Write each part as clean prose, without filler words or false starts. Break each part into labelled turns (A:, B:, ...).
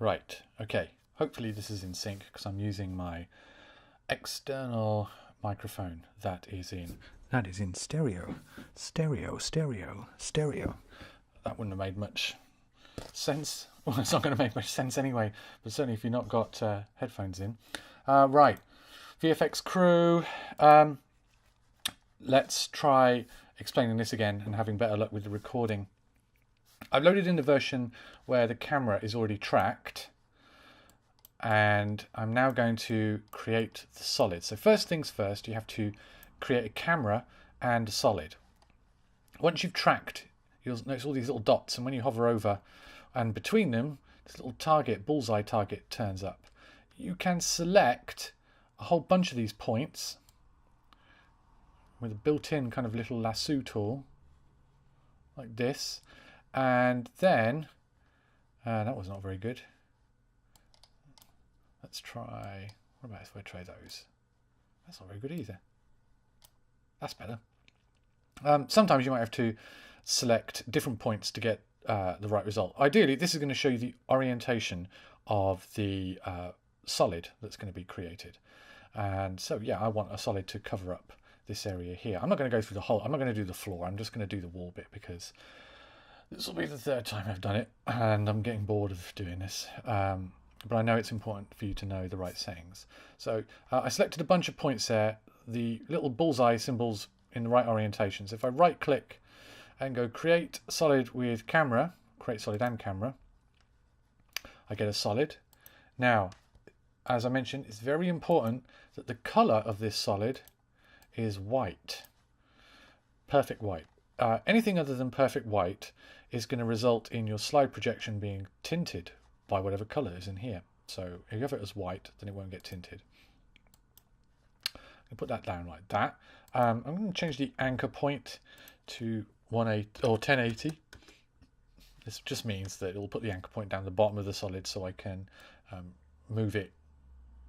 A: Right, okay. Hopefully this is in sync because I'm using my external microphone that is in stereo. That wouldn't have made much sense. Well, it's not going to make much sense anyway, but certainly if you've not got headphones in. Right, VFX crew. Let's try explaining this again and having better luck with the recording. I've loaded in the version where the camera is already tracked, and I'm now going to create the solid. So first things first, you have to create a camera and a solid. Once you've tracked, you'll notice all these little dots, and when you hover over and between them, this little target, bullseye target, turns up. You can select a whole bunch of these points with a built-in kind of little lasso tool like this, and then that was not very good. Let's try, what about if I try those? That's not very good either. That's better. Sometimes you might have to select different points to get the right result. Ideally, this is going to show you the orientation of the solid that's going to be created. And so, yeah, I want a solid to cover up this area here. I'm not going to go through the whole, I'm not going to do the floor, I'm just going to do the wall bit because this will be the third time I've done it and I'm getting bored of doing this. But I know it's important for you to know the right settings. So I selected a bunch of points there, the little bullseye symbols in the right orientation. So if I right click and go create solid with camera, create solid and camera, I get a solid. Now, as I mentioned, it's very important that the color of this solid is white, perfect white. Anything other than perfect white is going to result in your slide projection being tinted by whatever color is in here. So if you have it as white, then it won't get tinted. I'll put that down like that. I'm going to change the anchor point to 180 or 1080. This just means that it will put the anchor point down the bottom of the solid, so I can move it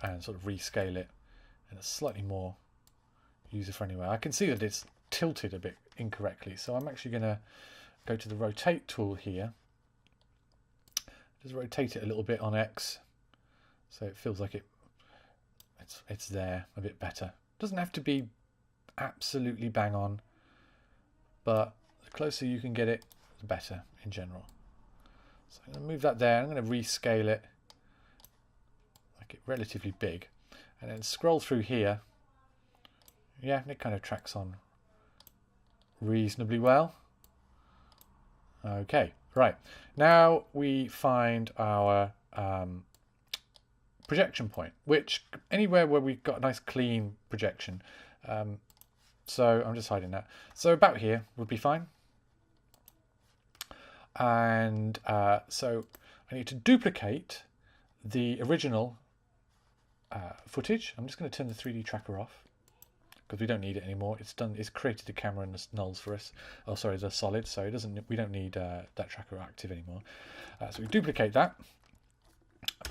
A: and sort of rescale it in a slightly more user-friendly way. I can see that it's tilted a bit incorrectly, so I'm actually going to go to the rotate tool here. Just rotate it a little bit on X so it feels like it's there a bit better. Doesn't have to be absolutely bang on, but the closer you can get it, the better in general. So I'm going to move that there. I'm going to rescale it, make it relatively big, and then scroll through here. Yeah, it kind of tracks on reasonably well. Okay, right. Now we find our projection point, which anywhere where we've got a nice clean projection. So I'm just hiding that. So about here would be fine. And so I need to duplicate the original footage. I'm just going to turn the 3D tracker off because we don't need it anymore. It's done. It's created the camera and the nulls for us. Oh, sorry, the solid. So it doesn't. We don't need that tracker active anymore. So we duplicate that.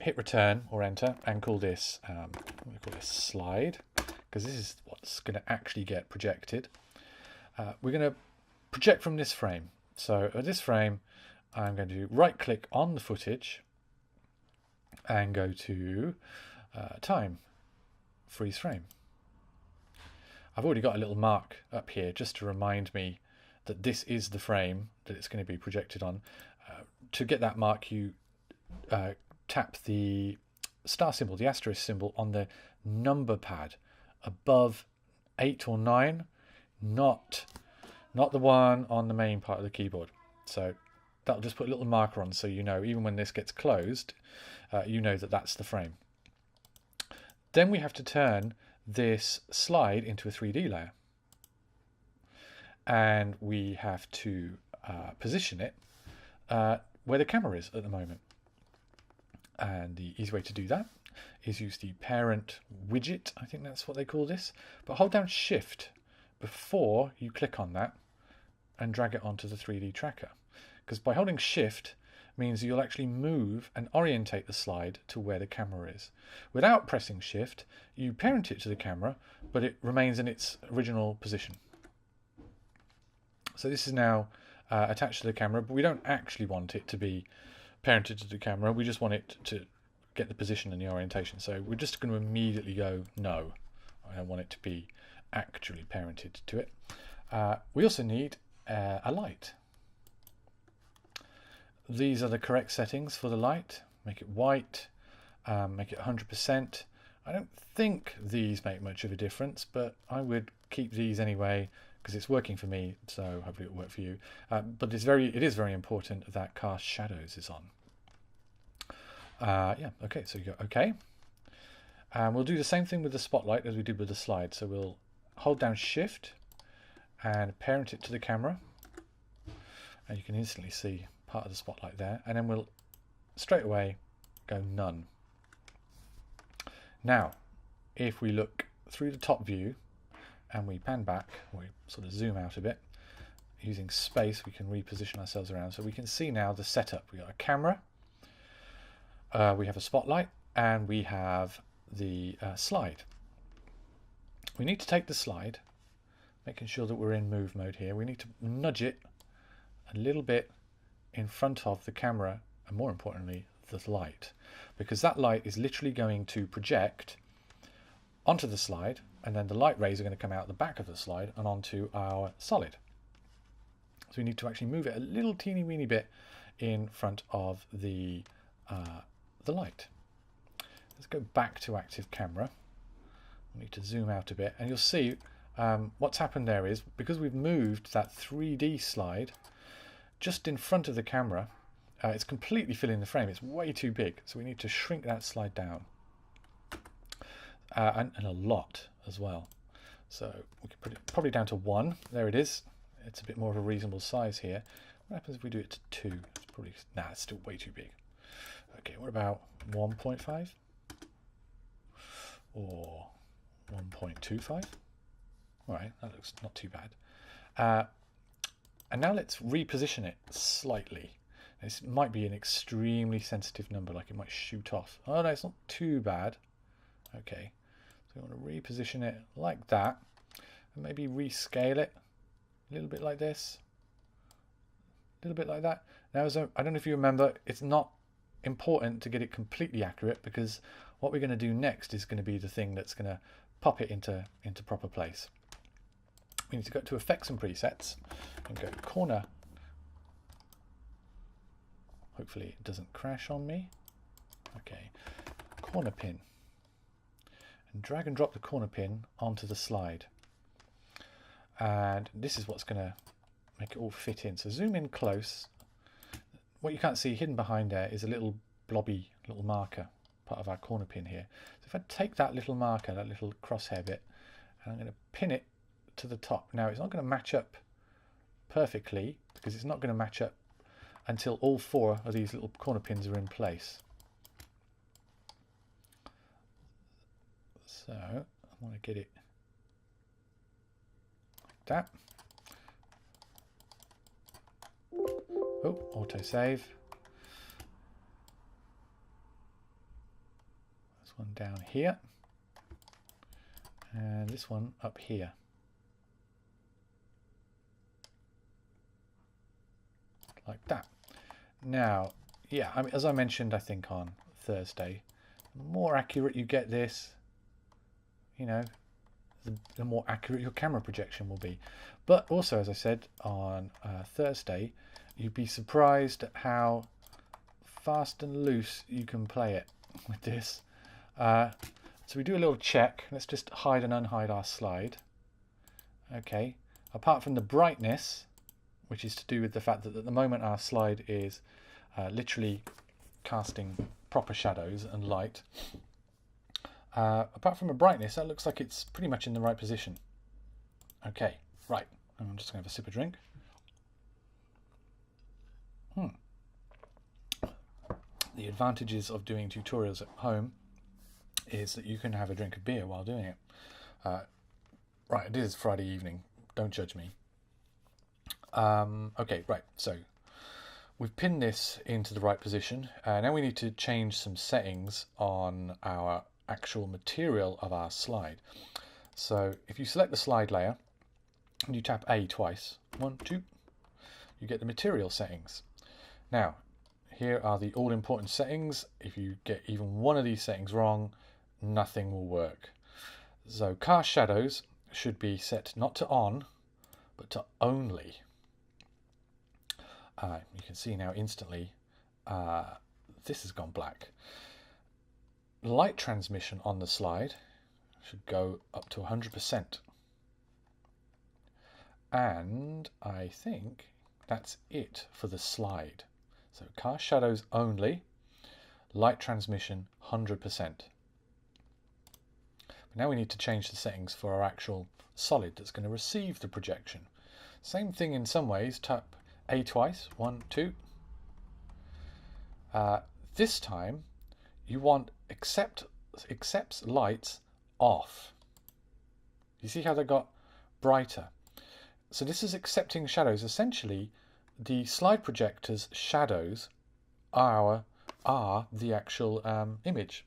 A: Hit return or enter and call this. I'm going to call this slide because this is what's going to actually get projected. We're going to project from this frame. So at this frame, I'm going to right click on the footage and go to time, freeze frame. I've already got a little mark up here just to remind me that this is the frame that it's going to be projected on. To get that mark, you tap the star symbol, the asterisk symbol on the number pad above 8 or 9, not the one on the main part of the keyboard. So that'll just put a little marker on so you know, even when this gets closed, you know that that's the frame. Then we have to turn this slide into a 3D layer. And we have to position it where the camera is at the moment. And the easy way to do that is use the parent widget, I think that's what they call this. But hold down Shift before you click on that and drag it onto the 3D tracker. Because by holding Shift means you'll actually move and orientate the slide to where the camera is. Without pressing Shift, you parent it to the camera, but it remains in its original position. So this is now attached to the camera, but we don't actually want it to be parented to the camera. We just want it to get the position and the orientation. So we're just going to immediately go no. I don't want it to be actually parented to it. We also need a light. These are the correct settings for the light. Make it white, make it 100%. I don't think these make much of a difference, but I would keep these anyway because it's working for me, so hopefully it'll work for you. But it is very important that cast shadows is on. Yeah, okay, so you go okay. And we'll do the same thing with the spotlight as we did with the slide. So we'll hold down Shift and parent it to the camera. And you can instantly see part of the spotlight there. And then we'll straight away go none. Now, if we look through the top view and we pan back, we sort of zoom out a bit, using space we can reposition ourselves around. So we can see now the setup. We've got a camera, we have a spotlight, and we have the slide. We need to take the slide, making sure that we're in move mode here. We need to nudge it a little bit in front of the camera, and more importantly, the light, because that light is literally going to project onto the slide, and then the light rays are going to come out the back of the slide and onto our solid. So we need to actually move it a little teeny weeny bit in front of the light. Let's go back to active camera. We need to zoom out a bit, and you'll see what's happened there is, because we've moved that 3D slide just in front of the camera, it's completely filling the frame. It's way too big, so we need to shrink that slide down, and a lot as well. So we can put it probably down to 1. There it is. It's a bit more of a reasonable size here. What happens if we do it to 2? It's probably, nah, it's still way too big. Okay, what about 1.5 or 1.25? All right, that looks not too bad. And now let's reposition it slightly. This might be an extremely sensitive number, like it might shoot off. Oh no, it's not too bad. Okay, so we want to reposition it like that, and maybe rescale it a little bit like this, a little bit like that. Now, I don't know if you remember, it's not important to get it completely accurate, because what we're going to do next is going to be the thing that's going to pop it into proper place. We need to go to Effects and Presets and go corner. Hopefully it doesn't crash on me. Okay, corner pin, and drag and drop the corner pin onto the slide. And this is what's going to make it all fit in. So zoom in close. What you can't see hidden behind there is a little blobby little marker, part of our corner pin here. So if I take that little marker, that little crosshair bit, and I'm going to pin it to the top. Now it's not going to match up perfectly, because it's not going to match up until all 4 of these little corner pins are in place. So I want to get it like that. Oh, autosave. This one down here, and this one up here. Like that. Now, yeah, I mean, as I mentioned, I think on Thursday, the more accurate you get this, you know, the more accurate your camera projection will be. But also, as I said on Thursday, you'd be surprised at how fast and loose you can play it with this. So we do a little check. Let's just hide and unhide our slide. Okay, apart from the brightness, which is to do with the fact that at the moment our slide is literally casting proper shadows and light. Apart from the brightness, that looks like it's pretty much in the right position. Okay, right. I'm just going to have a sip of drink. The advantages of doing tutorials at home is that you can have a drink of beer while doing it. Right, it is Friday evening. Don't judge me. Okay, right, so we've pinned this into the right position. Now we need to change some settings on our actual material of our slide. So if you select the slide layer and you tap A twice, 1, 2, you get the material settings. Now, here are the all-important settings. If you get even one of these settings wrong, nothing will work. So cast shadows should be set not to on, but to only. You can see now instantly this has gone black. Light transmission on the slide should go up to 100%. And I think that's it for the slide. So cast shadows only, light transmission 100%. But now we need to change the settings for our actual solid that's going to receive the projection. Same thing in some ways. Tap A twice, 1, 2. This time you want accepts lights off. You see how they got brighter? So this is accepting shadows. Essentially, the slide projector's shadows are the actual image.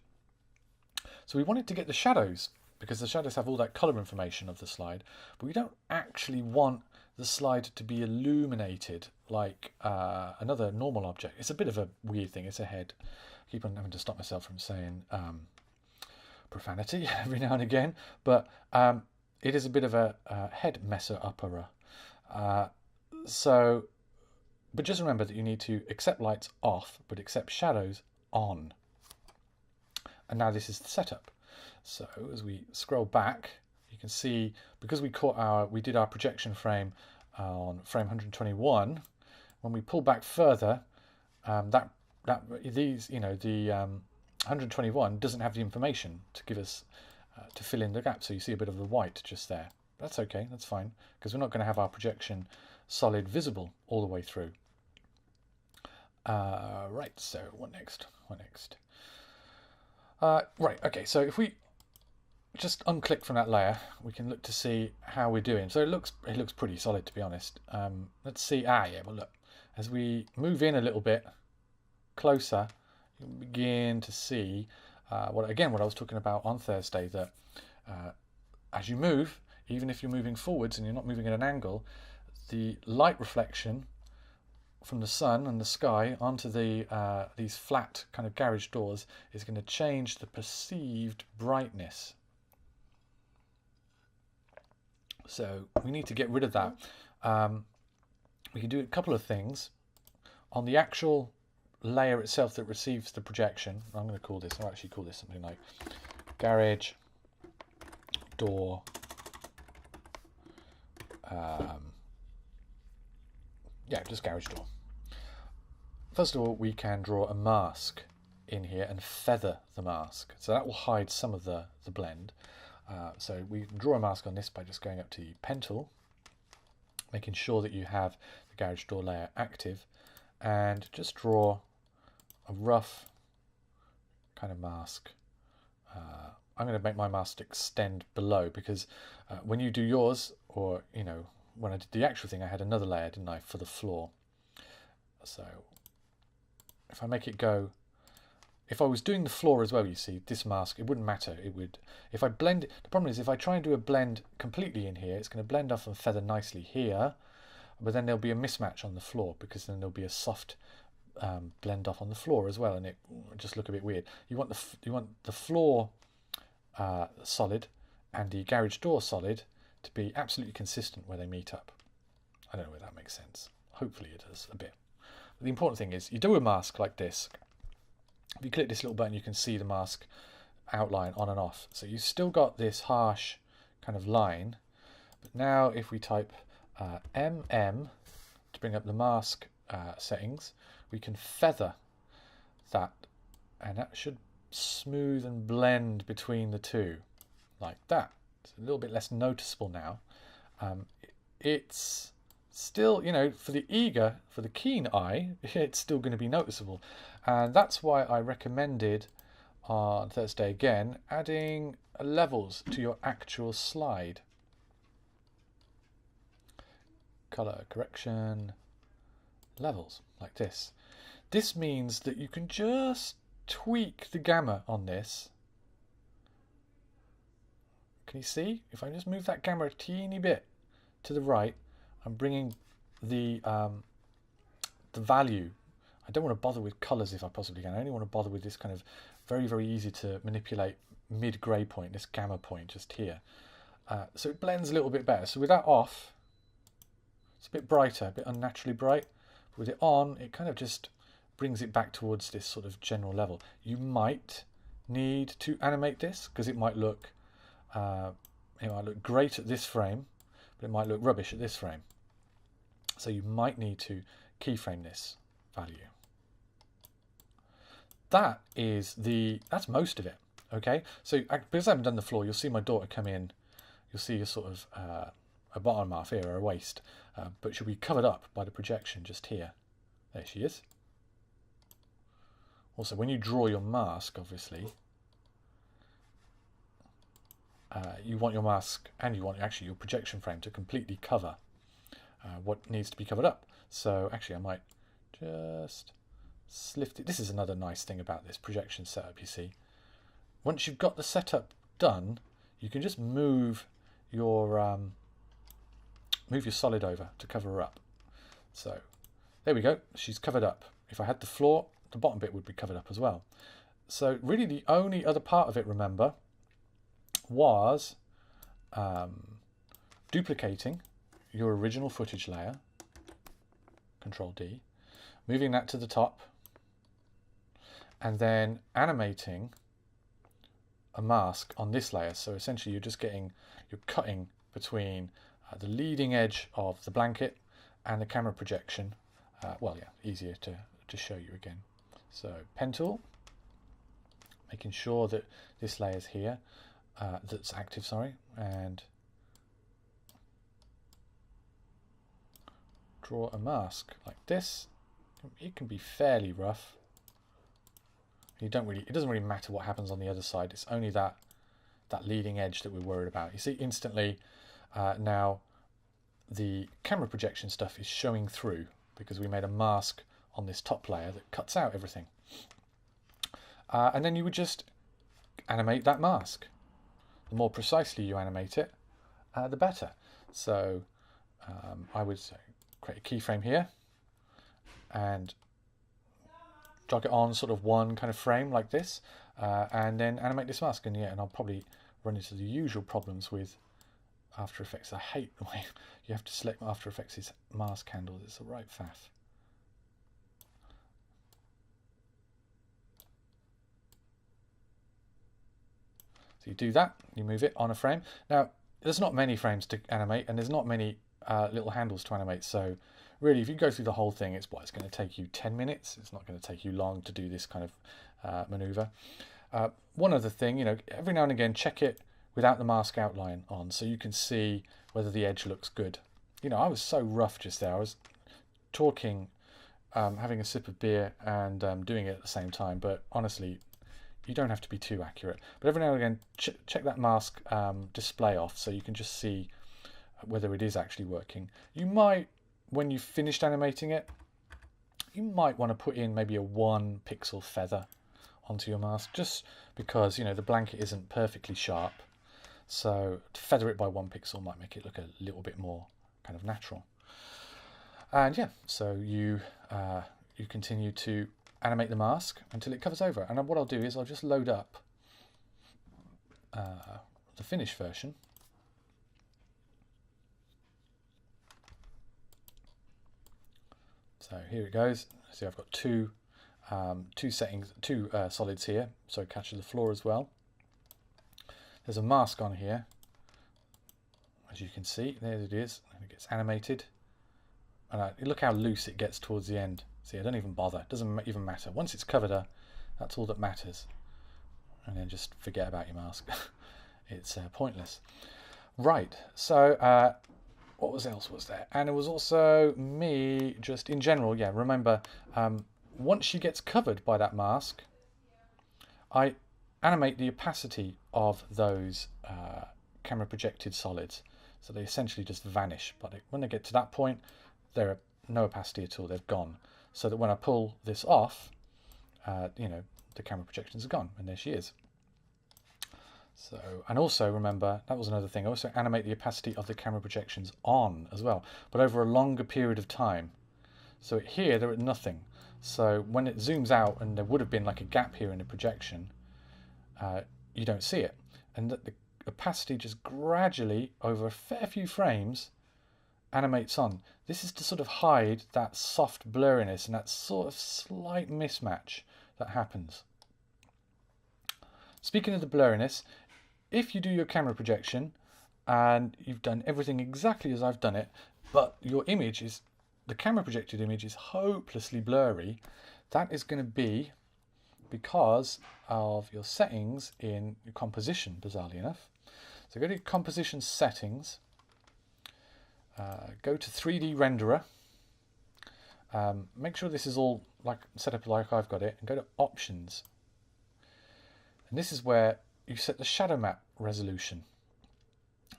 A: So we wanted to get the shadows, because the shadows have all that color information of the slide, but we don't actually want the slide to be illuminated like another normal object. It's a bit of a weird thing. It's a head. I keep on having to stop myself from saying profanity every now and again, but it is a bit of a head messer-upperer. But just remember that you need to accept lights off, but accept shadows on. And now this is the setup. So as we scroll back, you can see, because we did our projection frame on frame 121. When we pull back further, the 121 doesn't have the information to give us to fill in the gap. So you see a bit of the white just there. That's okay, that's fine, because we're not going to have our projection solid visible all the way through. Right, so what next? Right, okay, so if we just unclick from that layer, we can look to see how we're doing. So it looks pretty solid, to be honest. Let's see. Well, look, as we move in a little bit closer, you can begin to see what I was talking about on Thursday, that as you move, even if you're moving forwards and you're not moving at an angle, the light reflection from the sun and the sky onto these flat kind of garage doors is going to change the perceived brightness. So we need to get rid of that. We can do a couple of things. On the actual layer itself that receives the projection, I'll actually call this something like garage door just garage door. First of all, we can draw a mask in here and feather the mask. So that will hide some of the blend. So we can draw a mask on this by just going up to the pen tool, making sure that you have the garage door layer active, and just draw a rough kind of mask. I'm going to make my mask extend below, because when you do yours, or when I did the actual thing, I had another layer, didn't I, for the floor. So if I make it go, if I was doing the floor as well, you see, this mask, it wouldn't matter. It would, if I blend, the problem is if I try and do a blend completely in here, it's going to blend off and feather nicely here, but then there'll be a mismatch on the floor, because then there'll be a soft blend off on the floor as well, and it will just look a bit weird. You want the floor solid and the garage door solid to be absolutely consistent where they meet up. I don't know whether that makes sense. Hopefully it does a bit. But the important thing is, you do a mask like this. If you click this little button, you can see the mask outline on and off. So you've still got this harsh kind of line. But now if we type MM to bring up the mask settings, we can feather that, and that should smooth and blend between the two like that. It's a little bit less noticeable now. It's still, for the keen eye, it's still going to be noticeable. And that's why I recommended on Thursday again adding levels to your actual slide. Color correction, levels, like this. This means that you can just tweak the gamma on this. Can you see? If I just move that gamma a teeny bit to the right, I'm bringing the value I don't want to bother with colors if I possibly can. I only want to bother with this kind of very, very easy to manipulate mid-gray point, this gamma point just here. So it blends a little bit better. So with that off, it's a bit brighter, a bit unnaturally bright. With it on, it kind of just brings it back towards this sort of general level. You might need to animate this because it might look great at this frame, but it might look rubbish at this frame. So you might need to keyframe this value. That's most of it. Okay, so because I haven't done the floor, you'll see my daughter come in. You'll see a sort of a bottom half here, or a waist, but she'll be covered up by the projection just here. There she is. Also, when you draw your mask, obviously, you want your mask and you want actually your projection frame to completely cover what needs to be covered up. So actually I might just lift it. This is another nice thing about this projection setup, you see. Once you've got the setup done, you can just move your solid over to cover her up. So there we go, she's covered up. If I had the floor, the bottom bit would be covered up as well. So really the only other part of it, remember, was duplicating your original footage layer, Control D, moving that to the top, and then animating a mask on this layer. So essentially you're cutting between the leading edge of the blanket and the camera projection. Well, yeah, easier to show you again. So pen tool, making sure that this layer is here, that's active, sorry, and draw a mask like this. It can be fairly rough. It doesn't really matter what happens on the other side. It's only that leading edge that we're worried about. You see instantly now the camera projection stuff is showing through because we made a mask on this top layer that cuts out everything. And then you would just animate that mask. The more precisely you animate it, the better. So I would say create a keyframe here and jog it on sort of one kind of frame like this, and then animate this mask. And yeah, and I'll probably run into the usual problems with After Effects. I hate the way you have to select After Effects' mask handle. It's a right faff. So you do that, you move it on a frame. Now, there's not many frames to animate, and there's not many little handles to animate. So really, if you go through the whole thing, it's going to take you 10 minutes. It's not going to take you long to do this kind of maneuver. One other thing, every now and again, check it without the mask outline on so you can see whether the edge looks good. I was so rough just there. I was talking, having a sip of beer and doing it at the same time, but honestly, you don't have to be too accurate. But every now and again, check that mask display off so you can just see whether it is actually working. You might, when you've finished animating it, you might want to put in maybe a 1 pixel feather onto your mask, just because the blanket isn't perfectly sharp. So to feather it by 1 pixel might make it look a little bit more kind of natural. And yeah, so you continue to animate the mask until it covers over. And what I'll do is I'll just load up the finished version. So here it goes. See, I've got two solids here, so it catches the floor as well. There's a mask on here, as you can see. There it is, and it gets animated. And look how loose it gets towards the end. See, I don't even bother. It doesn't even matter. Once it's covered her, that's all that matters. And then just forget about your mask. It's pointless. Right, so what else was there? And it was also me, just in general, yeah, remember, once she gets covered by that mask, I animate the opacity of those camera projected solids. So they essentially just vanish. But when they get to that point, they're no opacity at all. They've gone. So that when I pull this off, the camera projections are gone, and there she is. So, and also remember, that was another thing, I also animate the opacity of the camera projections on as well, but over a longer period of time. So here they're at nothing. So when it zooms out and there would have been like a gap here in the projection, you don't see it. And the opacity just gradually, over a fair few frames, animates on. This is to sort of hide that soft blurriness and that sort of slight mismatch that happens. Speaking of the blurriness, if you do your camera projection and you've done everything exactly as I've done it, but your image is, the camera projected image is hopelessly blurry, that is going to be because of your settings in your composition, bizarrely enough. So go to composition settings, go to 3D renderer, make sure this is all like set up like I've got it, and go to options. And this is where you set the shadow map resolution.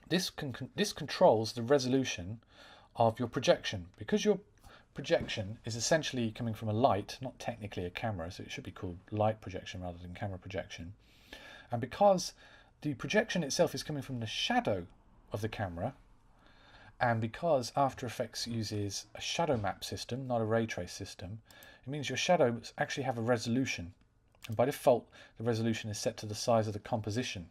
A: This controls the resolution of your projection. Because your projection is essentially coming from a light, not technically a camera, so it should be called light projection rather than camera projection. And because the projection itself is coming from the shadow of the camera, and because After Effects uses a shadow map system, not a ray trace system, it means your shadows actually have a resolution. And by default, the resolution is set to the size of the composition.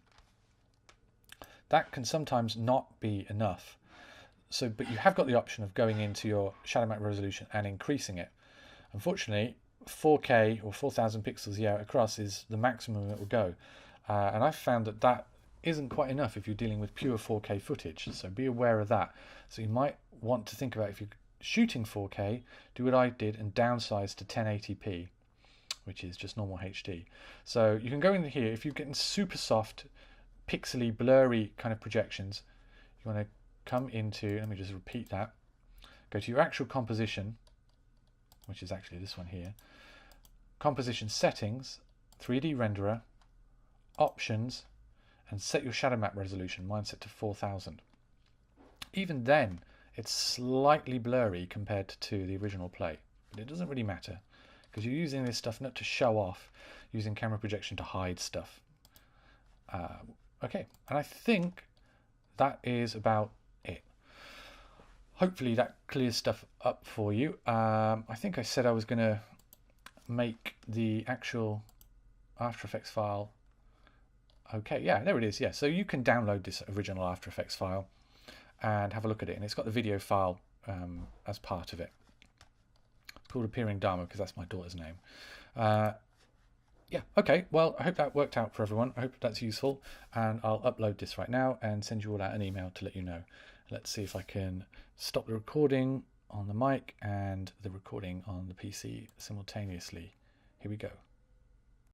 A: That can sometimes not be enough. So, but you have got the option of going into your shadow map resolution and increasing it. Unfortunately, 4K or 4000 pixels across is the maximum it will go. And I've found that that isn't quite enough if you're dealing with pure 4K footage. So be aware of that. So you might want to think about, if you're shooting 4K, do what I did and downsize to 1080p, which is just normal HD. So you can go in here, if you're getting super soft, pixely, blurry kind of projections, you want to come into, let me just repeat that, go to your actual composition, which is actually this one here, composition settings, 3D renderer, options, and set your shadow map resolution. Mine's set to 4000. Even then, it's slightly blurry compared to the original play, but it doesn't really matter because you're using this stuff not to show off, using camera projection to hide stuff. Okay, and I think that is about it. Hopefully that clears stuff up for you. I think I said I was going to make the actual After Effects file. Okay, yeah, there it is. Yeah, so you can download this original After Effects file and have a look at it, and it's got the video file as part of it, called Appearing Dharma, because that's my daughter's name. Yeah, okay, well, I hope that worked out for everyone. I hope that's useful, and I'll upload this right now and send you all out an email to let you know. Let's see if I can stop the recording on the mic and the recording on the PC simultaneously. Here we go.